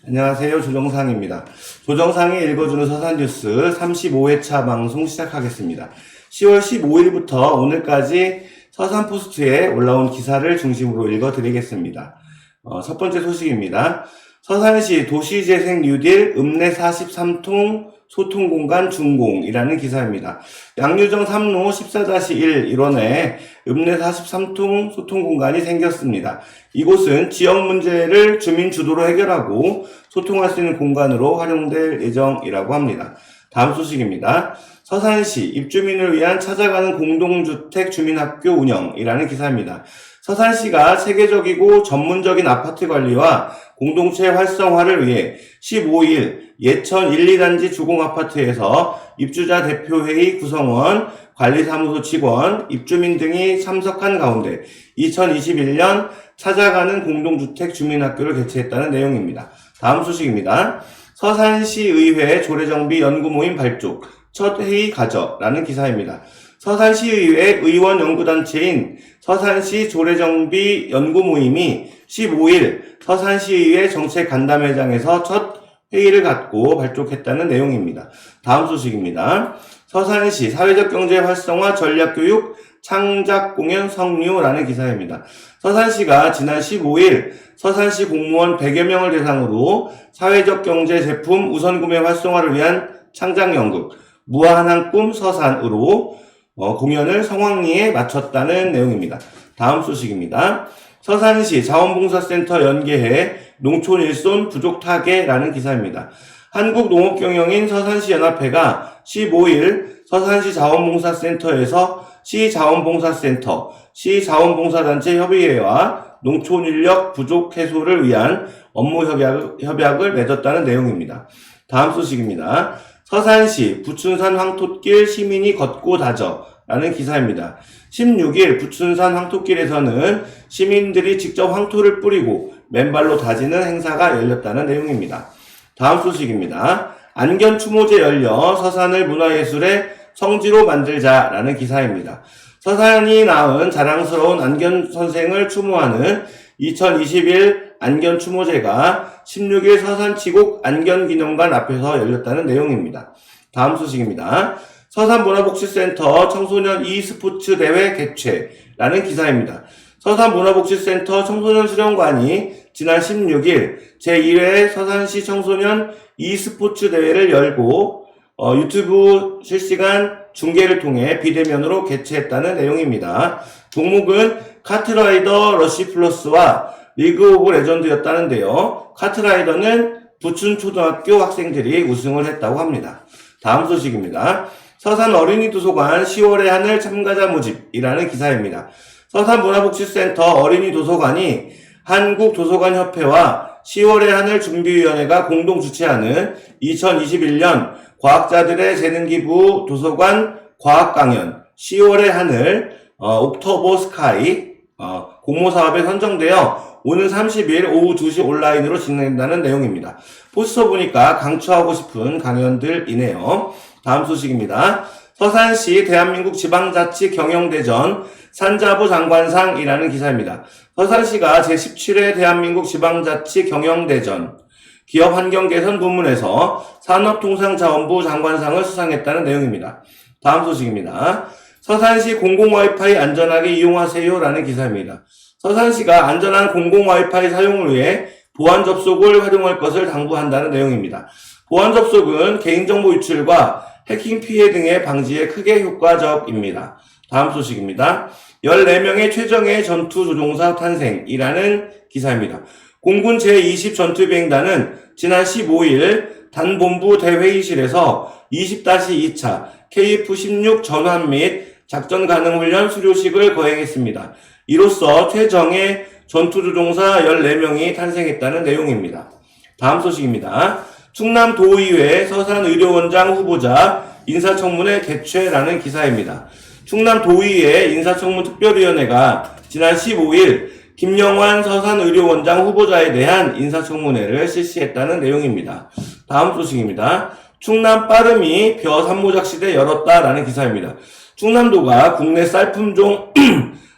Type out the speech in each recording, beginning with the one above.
안녕하세요. 조정상입니다. 조정상이 읽어주는 서산뉴스 35회차 방송 시작하겠습니다. 10월 15일부터 오늘까지 서산포스트에 올라온 기사를 중심으로 읽어드리겠습니다. 첫 번째 소식입니다. 서산시 도시재생 뉴딜 읍내 43통 소통공간 준공이라는 기사입니다. 양유정 3로 14-1 일원에 읍내 43통 소통공간이 생겼습니다. 이곳은 지역 문제를 주민 주도로 해결하고 소통할 수 있는 공간으로 활용될 예정이라고 합니다. 다음 소식입니다. 서산시 입주민을 위한 찾아가는 공동주택 주민학교 운영이라는 기사입니다. 서산시가 체계적이고 전문적인 아파트 관리와 공동체 활성화를 위해 15일 예천 1, 2단지 주공아파트에서 입주자 대표회의 구성원, 관리사무소 직원, 입주민 등이 참석한 가운데 2021년 찾아가는 공동주택 주민학교를 개최했다는 내용입니다. 다음 소식입니다. 서산시의회 조례정비 연구모임 발족, 첫 회의 가져라는 기사입니다. 서산시의회 의원 연구단체인 서산시 조례정비 연구모임이 15일 서산시의회 정책간담회장에서 첫 회의를 갖고 발족했다는 내용입니다. 다음 소식입니다. 서산시 사회적 경제 활성화 전략교육 창작공연 성류라는 기사입니다. 서산시가 지난 15일 서산시 공무원 100여 명을 대상으로 사회적 경제 제품 우선구매 활성화를 위한 창작연극 무한한 꿈 서산으로 공연을 성황리에 마쳤다는 내용입니다. 다음 소식입니다. 서산시 자원봉사센터 연계해 농촌 일손 부족 타개라는 기사입니다. 한국농업경영인 서산시연합회가 15일 서산시 자원봉사센터에서 시자원봉사센터, 시자원봉사단체 협의회와 농촌인력 부족 해소를 위한 업무 협약을 맺었다는 내용입니다. 다음 소식입니다. 서산시 부춘산 황토길 시민이 걷고 다져라는 기사입니다. 16일 부춘산 황토길에서는 시민들이 직접 황토를 뿌리고 맨발로 다지는 행사가 열렸다는 내용입니다. 다음 소식입니다. 안견 추모제 열려 서산을 문화예술의 성지로 만들자라는 기사입니다. 서산이 낳은 자랑스러운 안견 선생을 추모하는 2021 안견 추모제가 16일 서산치곡 안견기념관 앞에서 열렸다는 내용입니다. 다음 소식입니다. 서산문화복지센터 청소년 e스포츠 대회 개최라는 기사입니다. 서산문화복지센터 청소년 수련관이 지난 16일 제1회 서산시 청소년 e스포츠 대회를 열고 유튜브 실시간 중계를 통해 비대면으로 개최했다는 내용입니다. 종목은 카트라이더 러시 플러스와 리그 오브 레전드였다는데요. 카트라이더는 부춘초등학교 학생들이 우승을 했다고 합니다. 다음 소식입니다. 서산 어린이 도서관 10월의 하늘 참가자 모집이라는 기사입니다. 서산문화복지센터 어린이 도서관이 한국도서관협회와 10월의 하늘 준비위원회가 공동 주최하는 2021년 과학자들의 재능기부 도서관 과학강연 10월의 하늘 옥토버 스카이 공모사업에 선정되어 오는 30일 오후 2시 온라인으로 진행된다는 내용입니다. 포스터 보니까 강추하고 싶은 강연들이네요. 다음 소식입니다. 서산시 대한민국 지방자치 경영대전 산자부 장관상이라는 기사입니다. 서산시가 제17회 대한민국 지방자치 경영대전 기업환경개선 부문에서 산업통상자원부 장관상을 수상했다는 내용입니다. 다음 소식입니다. 서산시 공공 와이파이 안전하게 이용하세요라는 기사입니다. 서산시가 안전한 공공 와이파이 사용을 위해 보안 접속을 활용할 것을 당부한다는 내용입니다. 보안 접속은 개인정보 유출과 해킹 피해 등의 방지에 크게 효과적입니다. 다음 소식입니다. 14명의 최정예 전투조종사 탄생이라는 기사입니다. 공군 제20 전투비행단은 지난 15일 단본부 대회의실에서 20-2차 KF-16 전환 및 작전 가능 훈련 수료식을 거행했습니다. 이로써 최정예 전투조종사 14명이 탄생했다는 내용입니다. 다음 소식입니다. 충남도의회 서산의료원장 후보자 인사청문회 개최라는 기사입니다. 충남도의회 인사청문 특별위원회가 지난 15일 김영환 서산의료원장 후보자에 대한 인사청문회를 실시했다는 내용입니다. 다음 소식입니다. 충남 빠름이 벼 산모작시대 열었다라는 기사입니다. 충남도가 국내 쌀품종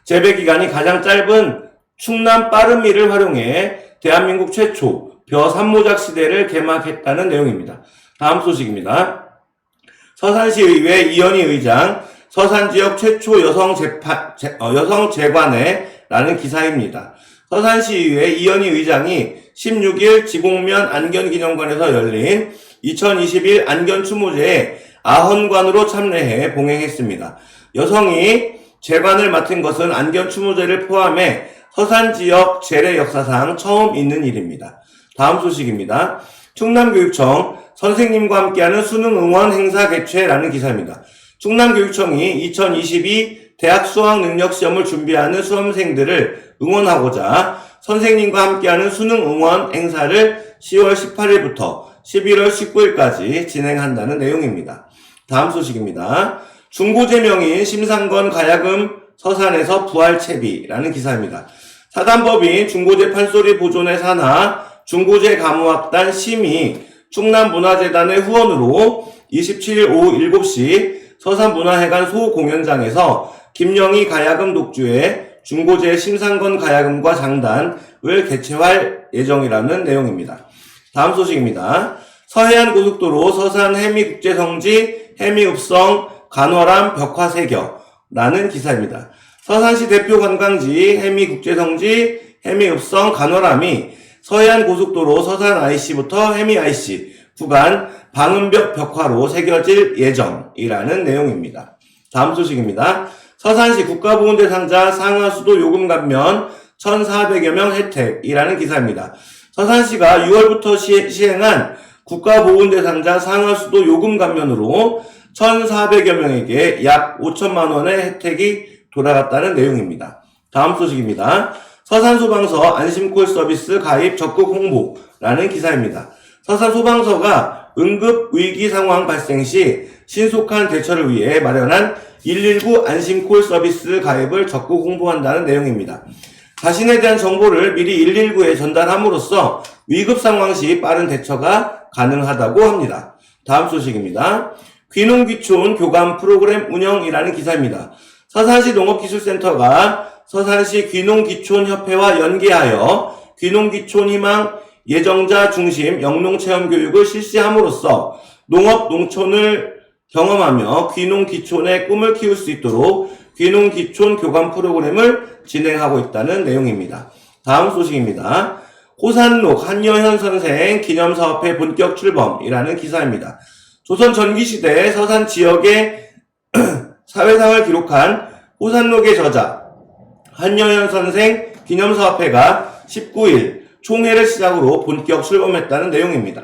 재배기간이 가장 짧은 충남 빠름이를 활용해 대한민국 최초 벼 삼모작 시대를 개막했다는 내용입니다. 다음 소식입니다. 서산시의회 이현희 의장, 서산지역 최초 여성 재관회라는 기사입니다. 서산시의회 이현희 의장이 16일 지곡면 안견기념관에서 열린 2021 안견추모제에 아헌관으로 참여해 봉행했습니다. 여성이 재관을 맡은 것은 안견추모제를 포함해 서산지역 재래 역사상 처음 있는 일입니다. 다음 소식입니다. 충남교육청 선생님과 함께하는 수능응원 행사 개최라는 기사입니다. 충남교육청이 2022 대학 수학능력시험을 준비하는 수험생들을 응원하고자 선생님과 함께하는 수능응원 행사를 10월 18일부터 11월 19일까지 진행한다는 내용입니다. 다음 소식입니다. 중고제 명의인 심상건 가야금 서산에서 부활채비라는 기사입니다. 사단법인 중고제 판소리 보존의 산하 중고제 가무학단 심이 충남문화재단의 후원으로 27일 오후 7시 서산문화회관 소공연장에서 김영희 가야금 독주의 중고제 심상건 가야금과 장단을 개최할 예정이라는 내용입니다. 다음 소식입니다. 서해안 고속도로 서산 해미국제성지 해미읍성 간월암 벽화새겨라는 기사입니다. 서산시 대표 관광지 해미국제성지 해미읍성 간월암이 서해안 고속도로 서산 IC부터 해미 IC 구간 방음벽 벽화로 새겨질 예정이라는 내용입니다. 다음 소식입니다. 서산시 국가보훈대상자 상하수도 요금 감면 1,400여 명 혜택이라는 기사입니다. 서산시가 6월부터 시행한 국가보훈대상자 상하수도 요금 감면으로 1,400여 명에게 약 5천만 원의 혜택이 돌아갔다는 내용입니다. 다음 소식입니다. 서산소방서 안심콜 서비스 가입 적극 홍보라는 기사입니다. 서산소방서가 응급 위기 상황 발생 시 신속한 대처를 위해 마련한 119 안심콜 서비스 가입을 적극 홍보한다는 내용입니다. 자신에 대한 정보를 미리 119에 전달함으로써 위급 상황 시 빠른 대처가 가능하다고 합니다. 다음 소식입니다. 귀농귀촌 교감 프로그램 운영이라는 기사입니다. 서산시 농업기술센터가 서산시 귀농귀촌협회와 연계하여 귀농귀촌 희망 예정자 중심 영농체험교육을 실시함으로써 농업, 농촌을 경험하며 귀농귀촌의 꿈을 키울 수 있도록 귀농귀촌 교감 프로그램을 진행하고 있다는 내용입니다. 다음 소식입니다. 호산록 한여현 선생 기념사업회 본격 출범이라는 기사입니다. 조선 전기시대 서산 지역의 사회상을 기록한 호산록의 저자 한여현 선생 기념사업회가 19일 총회를 시작으로 본격 출범했다는 내용입니다.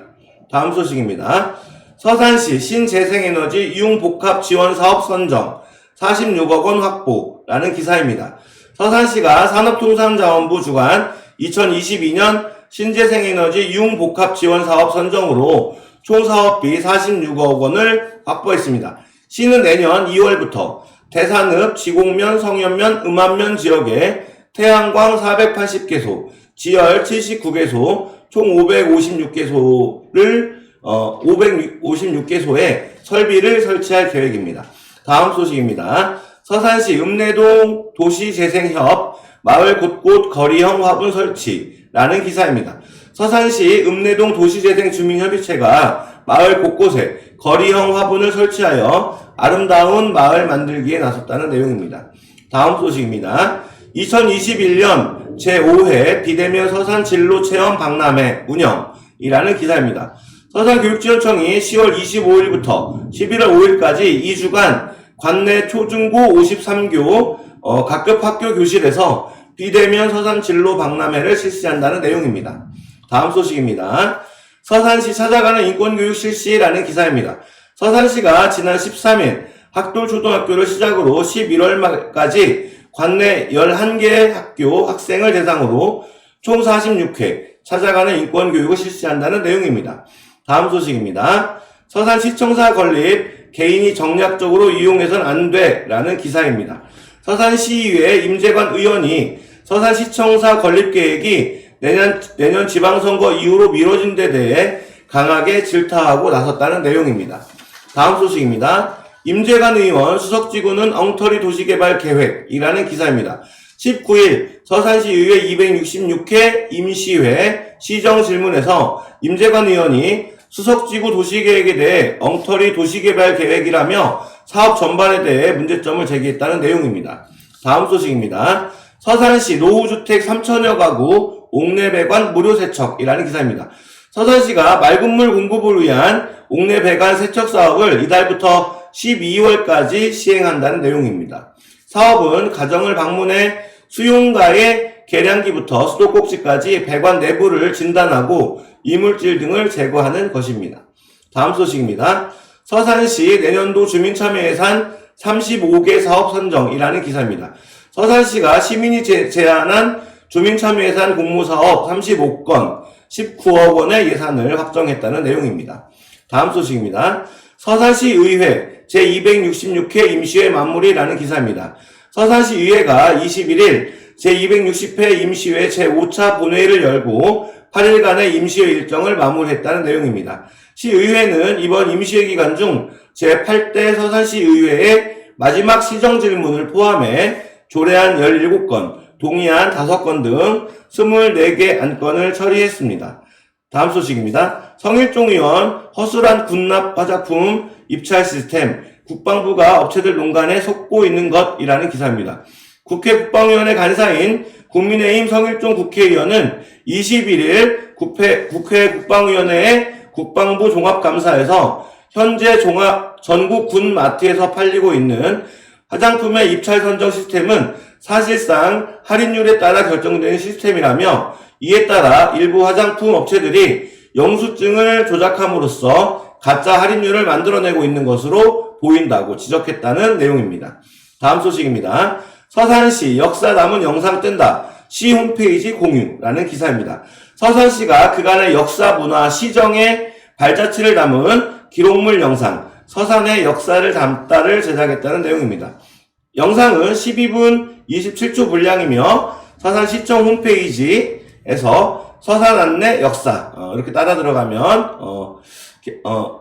다음 소식입니다. 서산시 신재생에너지 이용복합 지원 사업 선정 46억 원 확보라는 기사입니다. 서산시가 산업통상자원부 주관 2022년 신재생에너지 이용복합 지원 사업 선정으로 총 사업비 46억 원을 확보했습니다. 시는 내년 2월부터 대산읍, 지곡면, 성현면, 음암면 지역에 태양광 480개소, 지열 79개소, 총 556개소에 설비를 설치할 계획입니다. 다음 소식입니다. 서산시 읍내동 도시재생협 마을 곳곳 거리형 화분 설치라는 기사입니다. 서산시 읍내동 도시재생 주민협의체가 마을 곳곳에 거리형 화분을 설치하여 아름다운 마을 만들기에 나섰다는 내용입니다. 다음 소식입니다. 2021년 제5회 비대면 서산 진로 체험 박람회 운영이라는 기사입니다. 서산교육지원청이 10월 25일부터 11월 5일까지 2주간 관내 초중고 53교 각급 학교 교실에서 비대면 서산 진로 박람회를 실시한다는 내용입니다. 다음 소식입니다. 서산시 찾아가는 인권교육 실시라는 기사입니다. 서산시가 지난 13일 학돌초등학교를 시작으로 11월 말까지 관내 11개 학교 학생을 대상으로 총 46회 찾아가는 인권교육을 실시한다는 내용입니다. 다음 소식입니다. 서산시청사 건립 개인이 정략적으로 이용해서는 안 돼라는 기사입니다. 서산시의회 임재관 의원이 서산시청사 건립 계획이 내년 지방선거 이후로 미뤄진 데 대해 강하게 질타하고 나섰다는 내용입니다. 다음 소식입니다. 임재관 의원 수석지구는 엉터리 도시개발 계획이라는 기사입니다. 19일 서산시의회 266회 임시회 시정질문에서 임재관 의원이 수석지구 도시계획에 대해 엉터리 도시개발계획이라며 사업 전반에 대해 문제점을 제기했다는 내용입니다. 다음 소식입니다. 서산시 노후주택 3천여 가구 옥내배관 무료세척이라는 기사입니다. 서산시가 맑은 물 공급을 위한 옥내배관 세척 사업을 이달부터 12월까지 시행한다는 내용입니다. 사업은 가정을 방문해 수용가의 계량기부터 수도꼭지까지 배관 내부를 진단하고 이물질 등을 제거하는 것입니다. 다음 소식입니다. 서산시 내년도 주민참여 예산 35개 사업 선정이라는 기사입니다. 서산시가 시민이 제안한 주민참여 예산 공모사업 35건 19억 원의 예산을 확정했다는 내용입니다. 다음 소식입니다. 서산시의회 제266회 임시회 마무리라는 기사입니다. 서산시의회가 21일 제260회 임시회 제5차 본회의를 열고 8일간의 임시회 일정을 마무리했다는 내용입니다. 시의회는 이번 임시회 기간 중 제8대 서산시의회의 마지막 시정질문을 포함해 조례안 17건, 동의안 5건 등 24개 안건을 처리했습니다. 다음 소식입니다. 성일종 의원 허술한 군납 화장품 입찰 시스템, 국방부가 업체들 농간에 속고 있는 것이라는 기사입니다. 국회 국방위원회 간사인 국민의힘 성일종 국회의원은 21일 국회 국방위원회의 국방부 종합감사에서 현재 전국 군 마트에서 팔리고 있는 화장품의 입찰 선정 시스템은 사실상 할인율에 따라 결정되는 시스템이라며 이에 따라 일부 화장품 업체들이 영수증을 조작함으로써 가짜 할인율을 만들어내고 있는 것으로 보인다고 지적했다는 내용입니다. 다음 소식입니다. 서산시 역사 남은 영상 뜬다. 시 홈페이지 공유라는 기사입니다. 서산시가 그간의 역사, 문화, 시정의 발자취를 담은 기록물 영상 서산의 역사를 담다를 제작했다는 내용입니다. 영상은 12분 27초 분량이며 서산시청 홈페이지에서 서산 안내 역사 이렇게 따라 들어가면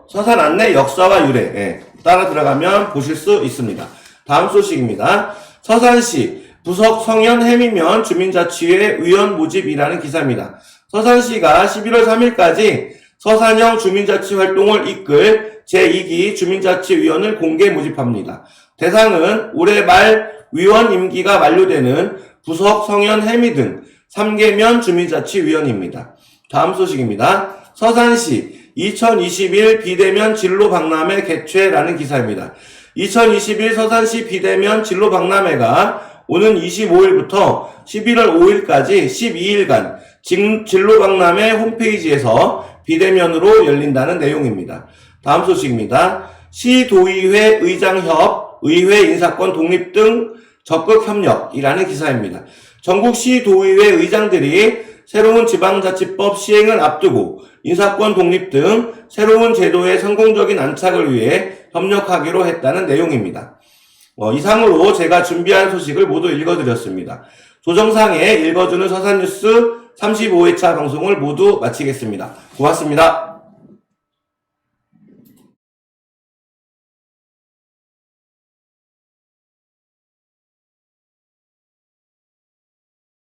서산 안내 역사와 유래 따라 들어가면 보실 수 있습니다. 다음 소식입니다. 서산시 부석 성현 해미면 주민자치회 위원 모집이라는 기사입니다. 서산시가 11월 3일까지 서산형 주민자치 활동을 이끌 제2기 주민자치위원을 공개 모집합니다. 대상은 올해 말 위원 임기가 만료되는 부석, 성현, 해미 등 3개면 주민자치위원입니다. 다음 소식입니다. 서산시 2021 비대면 진로 박람회 개최라는 기사입니다. 2021 서산시 비대면 진로 박람회가 오는 25일부터 11월 5일까지 12일간 진로 박람회 홈페이지에서 비대면으로 열린다는 내용입니다. 다음 소식입니다. 시도의회 의장협, 의회 인사권 독립 등 적극 협력이라는 기사입니다. 전국 시도의회 의장들이 새로운 지방자치법 시행을 앞두고 인사권 독립 등 새로운 제도의 성공적인 안착을 위해 협력하기로 했다는 내용입니다. 이상으로 제가 준비한 소식을 모두 읽어드렸습니다. 조정상에 읽어주는 서산뉴스 35회차 방송을 모두 마치겠습니다. 고맙습니다.